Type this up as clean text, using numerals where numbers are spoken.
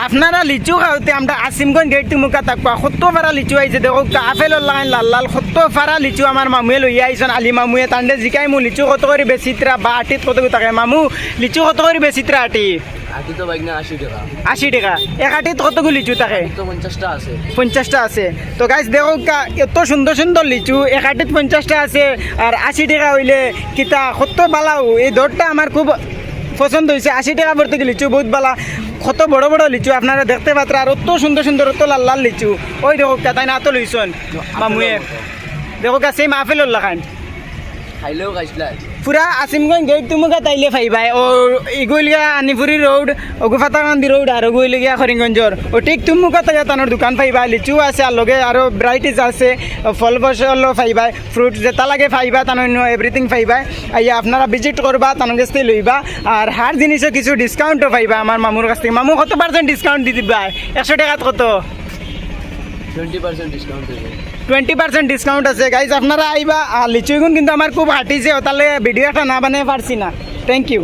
আপনারা লিচু খাওয়াতে আমরা আসিমগঞ্জ গেট মুখা থাকবা সত্য ফারা লিচু আইছে দেখো আপেলর লাগাই লাল লাল সত্য ফারা লিচু আমার মামুয়ে লইয়া আইসন আলি মামুয়ে তান্ডে জিকাই মু লিচু কত করে বেচিত্রা বা আটিত কত থাকে মামু লিচু কত করে বেচিত্রা আটি আটি তো বাইক না 80 টাকা 80 টাকা এক আটিত কতগুলো লিচু থাকে তো 50টা আছে 50টা আছে তো গাইস দেখো এত সুন্দর সুন্দর লিচু এক আটিত 50টা আছে আর 80 টাকা হইলে কিতা কত বালাও এই দরটা আমার খুব পছন্দ হয়েছে 80 টাকা ভর্তি লিচু বহুত বালা কত বড় বড় লিচু আপনারা দেখতে পাত্র আর অত সুন্দর সুন্দর অত লাল লাল লিচু ওই দেখো তাই না তো লইছন মামুয়ে দেখো গা সেই মাহফিলর লাগান খাইলেও খাইছিলা পুরা আসিমগঞ্জ গেট তুমুকা তাইলে ফাইবাই ও ইগুলিয়া আনিপুরি রোড ওগুফাতাকান্দি রোড আর ওগুলিয়া করিমগঞ্জর ও ঠিক তুমুকা তাই তানোর দোকান ফাইবা লিচু আছে আর লগে আরো ভ্যারাইটিস আছে ফল ফসল ফাইবাই ফ্রুট যেটা লাগে ফাইবা তানো এভরিথিং ফাইবাই আইয়া আপনারা ভিজিট করবা তানোর কাছ থেকে লইবা আর হার জিনিসও কিছু ডিসকাউন্টও পাইবা আমার মামুর কাছ থেকে মামু কত পার্সেন্ট ডিসকাউন্ট দি দিবা 100 টাকাত কত 20% ডিসকাউন্ট দেবে 20% ডিসকাউন্ট আছে গাইজ আপনারা আইবা আর লিচুগুন কিন্তু আমার খুব হাঁটিছে তাহলে ভিডিও একটা না বানিয়ে পারছি না থ্যাংক ইউ